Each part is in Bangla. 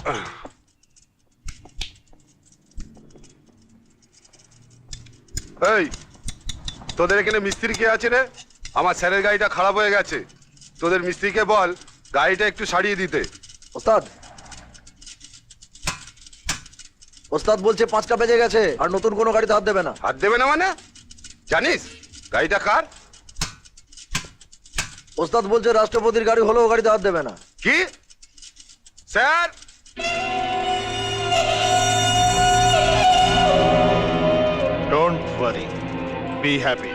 এই তোদের এখানে মিস্ত্রি কে আছে রে? আমার স্যারের গাড়িটা খারাপ হয়ে গেছে, তোদের মিস্ত্রিকে বল গাড়িটা একটু সারিয়ে দিতে। ওস্তাদ, ওস্তাদ বলছে 5টা বেজে গেছে আর নতুন কোনো গাড়িতে হাত দেবে না। হাত দেবে না মানে? জানিস গাড়িটা কার? ওস্তাদ বলছে রাষ্ট্রপতির গাড়ি হলেও গাড়িতে হাত দেবে না। কি sir? Don't worry. Be happy.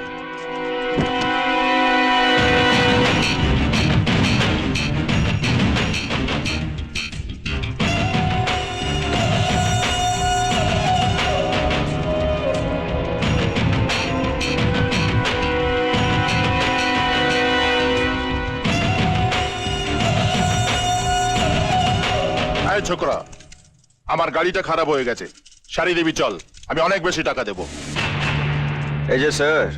এই ছোকরা, আমার গাড়িটা খারাপ হয়ে গেছে, সারিয়ে দিবি চল, আমি অনেক বেশি টাকা দেবো। এই যে স্যার,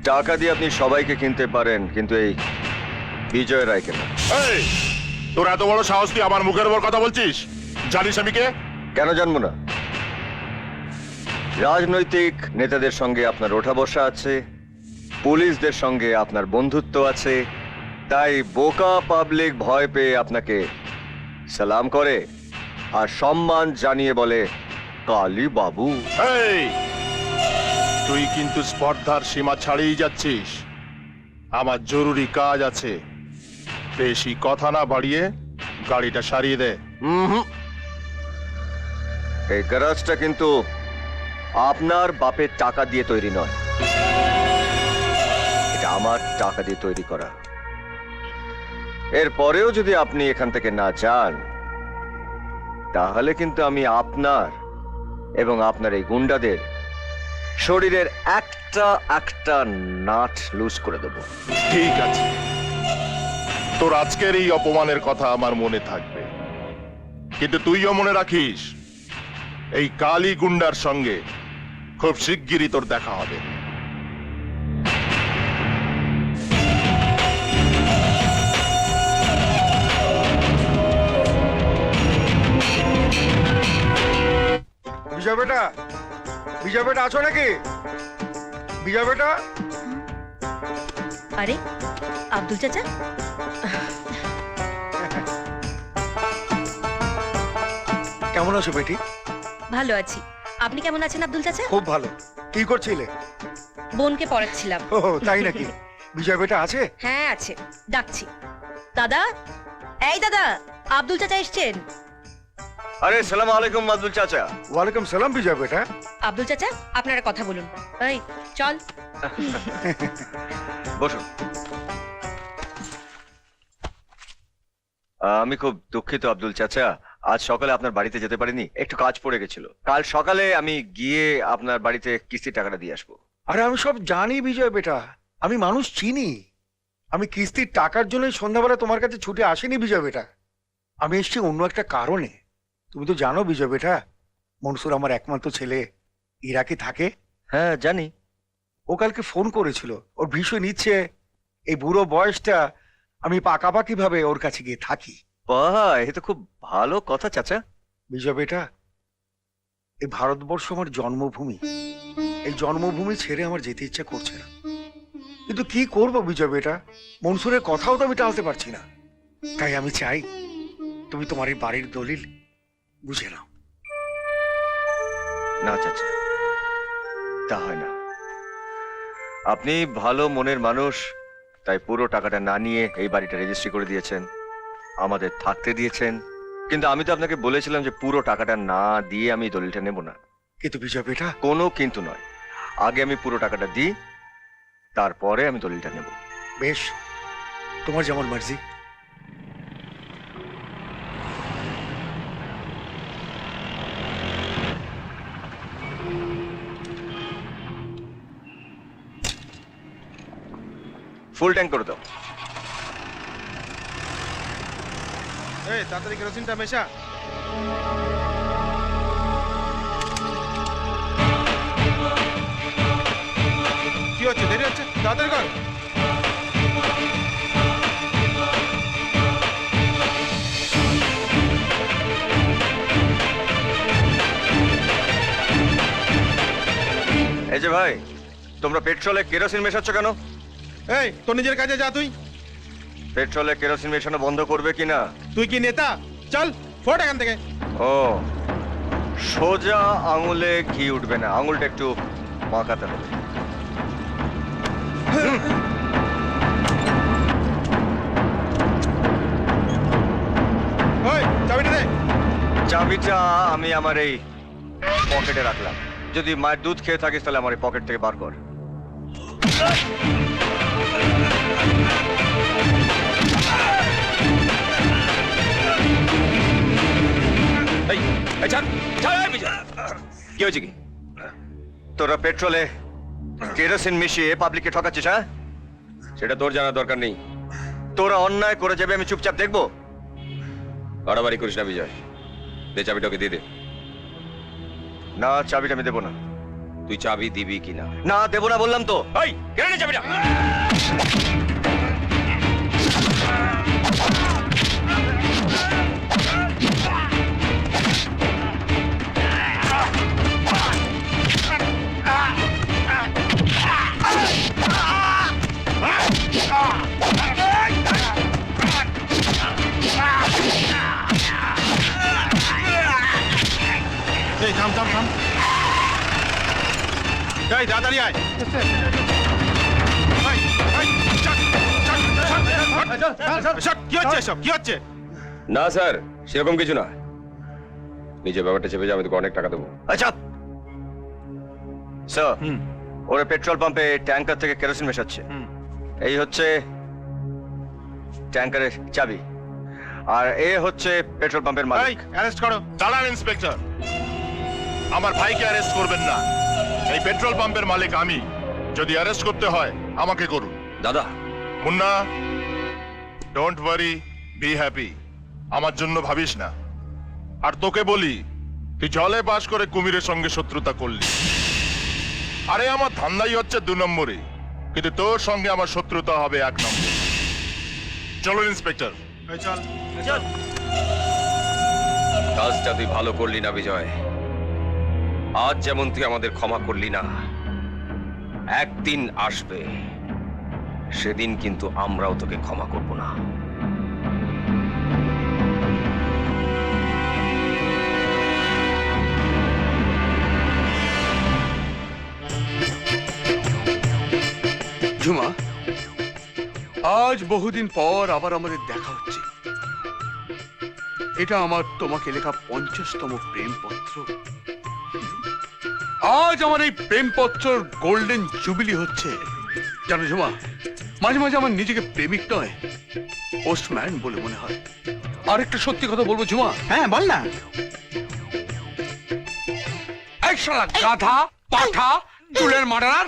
টাকা দিয়ে আপনি সবাইকে কিনতে পারেন, কিন্তু এই বিজয় রায়কে না। এই, তোর এত বড় সাহস, তুই আমার মুখের উপর কথা বলছিস? জানিস আমি কে? কেন জানবো না? রাজনৈতিক নেতাদের সঙ্গে আপনার ওঠা বসা আছে, পুলিশদের সঙ্গে আপনার বন্ধুত্ব আছে, তাই বোকা পাবলিক ভয় পেয়ে আপনাকে সালাম করে আর সম্মান জানিয়ে বলে কালী বাবু। এই, তুই কিন্তু স্পর্ধার সীমা ছাড়িয়ে যাচ্ছিস। আমার জরুরি কাজ আছে, বেশি কথা না বাড়িয়ে গাড়িটা সারিয়ে দে। এই গ্যারাজটা কিন্তু আপনার বাপের টাকা দিয়ে তৈরি নয়, এটা আমার টাকা দিয়ে তৈরি করা। এরপরেও যদি আপনি এখান থেকে না যান, তাহলে কিন্তু আমি আপনার এবং আপনার এই গুন্ডাদের শরীরের একটা একটা নাট লুজ করে দেব। ঠিক আছে, তোর আজকের এই অপমানের কথা আমার মনে থাকবে, কিন্তু তুইও মনে রাখিস, এই কালী গুন্ডার সঙ্গে খুব শিগগিরই তোর দেখা হবে। বিজয় বেটা, বিজয় বেটা আছো নাকি? বিজয় বেটা, আরে আব্দুল চাচা, কেমন আছো বেটি? ভালো আছি। আপনি কেমন আছেন আব্দুল চাচা? খুব ভালো। কি করছিলে? বোনকে পড়াচ্ছিলাম। ও তাই নাকি? বিজয় বেটা আছে? হ্যাঁ আছে, ডাকছি। দাদা, এই দাদা, আব্দুল চাচা এসছেন। আরে সালাম আলাইকুম আব্দুল চাচা। ওয়ালাইকুম সালাম বিজয় বেটা। আব্দুল চাচা, আপনারা কথা বলুন। এই চল বসুন। আমি খুব দুঃখিত আব্দুল চাচা, আজ সকালে আপনার বাড়িতে যেতে পারিনি, একটু কাজ পড়ে গেছিল। কাল সকালে আমি গিয়ে আপনার বাড়িতে কিস্তির টাকাটা দিয়ে আসবো। আরে আমি সব জানি বিজয় বেটা, আমি মানুষ চিনি। আমি কিস্তির টাকার জন্যই সন্ধ্যাবেলা তোমার কাছে ছুটে আসিনি বিজয় বেটা, আমি এসেছি অন্য একটা কারণে। তুমি তো জানো বিজয় বেটা, মনসুর আমার একমাত্র ছেলে ইরাকে থাকে। হ্যাঁ জানি। ও কালকে ফোন করেছিল, ওর ভীষণ ইচ্ছে এই বুড়ো বয়সটা আমি পাকাপাকি ভাবে ওর কাছে গিয়ে থাকি। বাহ, এ তো খুব ভালো কথা চাচা। বিজয় বেটা, এই ভারতবর্ষ আমার জন্মভূমি, এই জন্মভূমি ছেড়ে আমার যেতে ইচ্ছা করছে না, কিন্তু কি করব বিজয় বেটা, মনসুরের কথাও তো আমি টালতে পারছি না। তাই আমি চাই তুমি তোমার এই বাড়ির দলিল বুঝে নাও। না চাচা, তা হয় না। আপনি ভালো মনের মানুষ, তাই পুরো টাকাটা না নিয়ে এই বাড়িটা রেজিস্ট্রি করে দিয়েছেন, আমাদের থাকতে দিয়েছেন। কিন্তু আমি তো আপনাকে বলেছিলাম যে পুরো টাকাটা না দিয়ে আমি দলিলটা নেব না। কিন্তু বিজয় বেটা, কোনো কিন্তু নয়, আগে আমি পুরো টাকাটা দিই, তারপরে আমি দলিলটা নেব। বেশ, তোমার যেমন মার্জি। ফুল ট্যাঙ্ক করে দাও। এই তাড়াতাড়ি কেরোসিনটা মেশা। কি হচ্ছে? দেরি হচ্ছে, তাড়াতাড়ি কর। এই যে ভাই, তোমরা পেট্রোলে কেরোসিন মেশাচ্ছ কেন? এই তোর নিজের কাজে যা, তুই পেট্রোলে কেরোসিন মেশানো বন্ধ করবে কিনা? তুই কি নেতা? চল ফোট এখান থেকে। ও, সোজা আঙুলে ঘি উঠবে না, আঙুলটা একটু বাঁকাতে হবে। ওই চাবিটা দে। চাবিটা আমি আমার এই পকেটে রাখলাম। যদি মায়ের দুধ খেয়ে থাকিস তাহলে আমার এই পকেট থেকে বার কর। কি হয়েছে কি? তোরা পেট্রোলে কেরোসিন মিশিয়ে পাবলিককে ঠকাচ্ছিস, হ্যাঁ? সেটা তোর জানার দরকার নেই। তোরা অন্যায় করে যাবে আমি চুপচাপ দেখবো? বাড়াবাড়ি করিস না বিজয়, দে চাবিটাকে দিয়ে দে। না, চাবিটা আমি দেবো না। তুই চাবি দিবি কিনা? না, দেবো না বললাম তো। এই কেন চাবিটা? এই থাম থাম থাম। এই তাড়াতাড়ি আয়। কি হচ্ছে এসব? কি হচ্ছে? না স্যার, সেরকম কিছু না। নিজের ব্যাপারটা চেপে যা, আমি তোকে অনেক টাকা দেবো। আচ্ছা স্যার, ওরা পেট্রোল পাম্পে ট্যাঙ্কার থেকে কেরোসিন মেশাচ্ছে। এই হচ্ছে ট্যাঙ্কারের চাবি, আর এ হচ্ছে পেট্রোল পাম্পের এই মালিক। অ্যারেস্ট করো। দাঁড়ান ইন্সপেক্টর, আমার ভাইকে অ্যারেস্ট করবেন না। এই পেট্রোল পাম্পের মালিক আমি। যদি অ্যারেস্ট করতে হয় আমাকে করুন। দাদা, Munna, don't worry, be happy. আমার জন্য ভাবিস না। আর তোকে বলি, তুই জলে বাস করে কুমিরের সঙ্গে শত্রুতা করলি। আরে আমার ধান্দাই হচ্ছে 2 নম্বরে, কিন্তু তোর সঙ্গে আমার শত্রুতা হবে 1 নম্বর। চলো ইন্সপেক্টর। এই চল। কাজটা তুই ভালো করলি না বিজয়। আজ যেমন তুই আমাদের ক্ষমা করলি না, একদিন আসবে সেদিন কিন্তু আমরাও তোকে ক্ষমা করব না। ঝুমা, আজ বহুদিন পর আবার আমাদের দেখা হচ্ছে। এটা আমার তোমাকে লেখা 50তম প্রেমপত্র। আজ আমার এই প্রেমপত্রর গোল্ডেন জুবিলি হচ্ছে। জানো ঝুমা, মাঝে মাঝে আমার নিজেকে প্রেমিক নয়, পোস্টম্যান বলে মনে হয়। আরেকটা সত্যি কথা বলবো ঝুমা। হ্যাঁ বল না। এই শালা গাধা, পাঠা, চুলের মার্ডারার,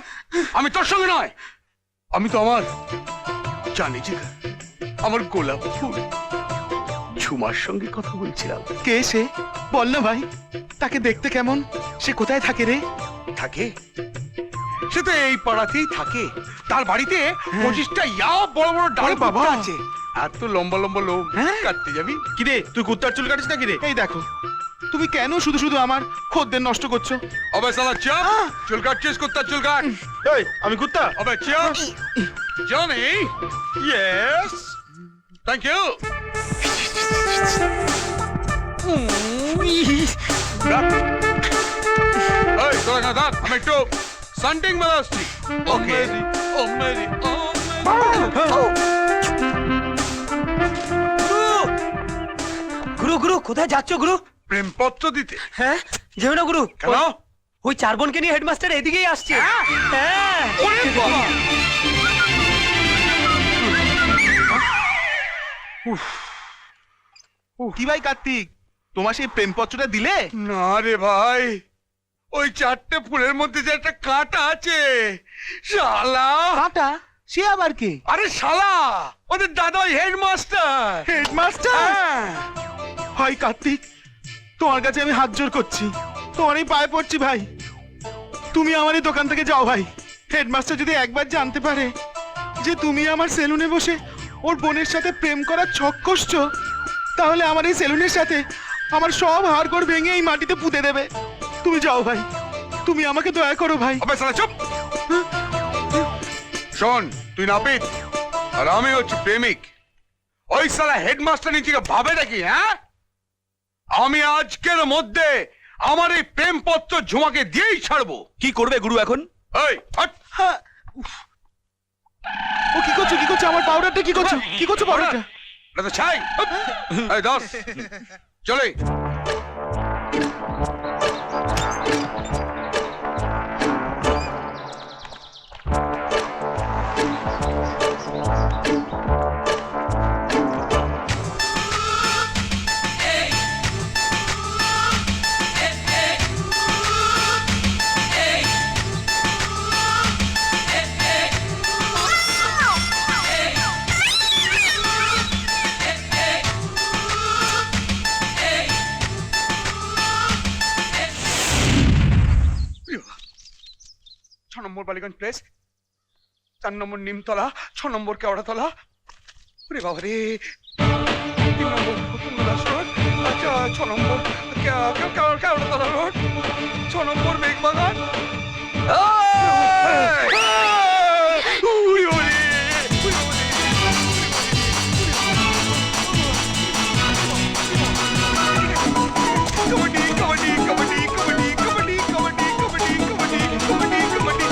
আমি তোর সঙ্গে নয়। আমি তো আমার জানি যে আমার গোলাপ ফুল ঝুমার সঙ্গে কথা বলছিলাম। কে সে? বল না ভাই, তাকে দেখতে কেমন? সে কোথায় থাকে রে? থাকে, সে তো এই পাড়াতেই থাকে। তার বাড়িতে 25টা বড় বড় ডাল বাবা আছে। এত লম্বা লম্বা লোক, কাটতে যাবি? কি রে, তুই কুত্তার চুল কাটিস নাকি রে? এই দেখো, তুমি কেন শুধু শুধু আমার খদ্দের নষ্ট করছো? অবে শালা চুপ, চুল কাটছিস কুত্তার চুল কাট। এই আমি কুত্তা? অবে চুপ। Johnny, yes. Thank you. এই তোরা না থাক, আমি একটু সানটিং মেলা আসছি। ওকে ও মেরি ও গুরু গুরু কোথায় যাচ্ছ গুরু? প্রেমপত্র দিতে। হ্যাঁ যেও না গুরু। কেন? ওই 4 বোনকে নিয়ে হেডমাস্টার এদিকেই আসছে। হ্যাঁ। ওরে বাবা! কি ভাই কার্তিক, তোমার সেই প্রেমপত্রটা দিলে? না রে ভাই, ওই 4টে ফুলের মধ্যে যে একটা কাঁটা আছে, শালা। কাটা? সে আবার কে? আরে শালা, ওদের দাদা ওই হেডমাস্টার। হেডমাস্টার? ভাই কার্তিক, তোমার কাছে আমি হাত জোর করছি, তোমারই পায়ে পড়ছি ভাই। তুমি আমার এই দোকান থেকে যাও ভাই। হেডমাস্টার যদি একবার জানতে পারে যে তুমি আমার সেলুনে বসে ওর বোনের সাথে প্রেম করার ছক কষছো, তাহলে আমার এই সেলুনের সাথে আমার সব হাড়গোড় ভেঙে এই মাটিতে পুঁতে দেবে। তুমি যাও ভাই, তুমি আমাকে দয়া করো ভাই। আবে শালা চুপ। শোন, তুই নাপিত আর আমি হচ্ছে প্রেমিক। ওই শালা হেডমাস্টার নিজেকে ভাবে নাকি? হ্যাঁ, আমি আজকের মধ্যে আমার এই প্রেমপত্র ঝুমাকে দিয়েই ছাড়বো। কি করবে গুরু এখন? এই হট। হ্যাঁ। ও কি করছো, কি করছো? আমার পাউডারটা কি করছো, কি করছো পাউডারটা? এটা তো ছাই। এই দশ চলে। ছ নম্বর বালিগঞ্জ প্লেস, 4 নম্বর নিমতলা, 6 নম্বর কেওড়াতলা। ওরে বাবা রে, 3 নম্বর দাস রোড, আচ্ছা 6 নম্বর কেওড়াতলা রোড, 6 নম্বর মেঘবাগান। উড়ি উড়ি, উড়ি উড়ি। কবাডি কবাডি কবাডি কবাডি কবাডি কবাডি কবাডি কবাডি কবাডি কবাডি।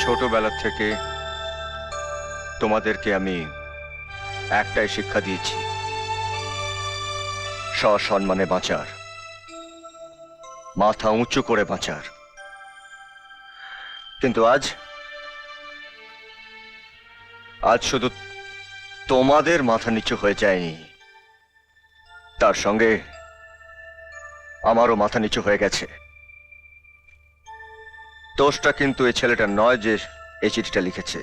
ছোটবেলা থেকে তোমাদেরকে আমি একটাই শিক্ষা দিয়েছি, সসম্মানে বাঁচার, মাথা উঁচু করে বাঁচার। কিন্তু আজ শুধু তোমাদের মাথা নিচু হয়ে যায়নি, তার সঙ্গে আমারও মাথা নিচু হয়ে গেছে। দোষটা কিন্তু এই ছেলেটা নয় যে এই চিঠিটা লিখেছে,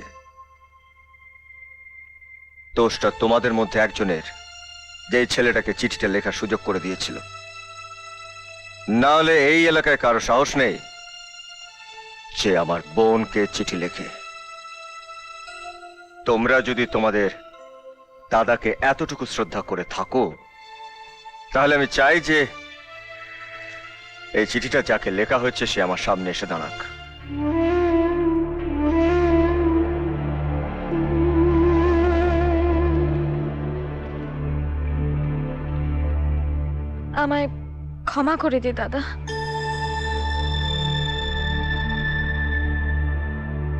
দোষটা তোমাদের মধ্যে একজনের, যে ছেলেটাকে চিঠিটা লেখার সুযোগ করে দিয়েছিল। না হলে এই এলাকায় কারো সাহস নেই যে আমার বোনকে চিঠি লেখে। তোমরা যদি তোমাদের দাদাকে এতটুকু শ্রদ্ধা করে থাকো, তাহলে আমি চাই যে এই চিঠিটা যাকে লেখা হয়েছে সে আমার সামনে এসে দাঁড়াক। আমায় ক্ষমা করে দে দাদা।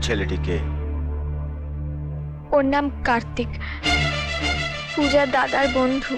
ছেলেটিকে ওর নাম কার্তিক, পূজার দাদার বন্ধু।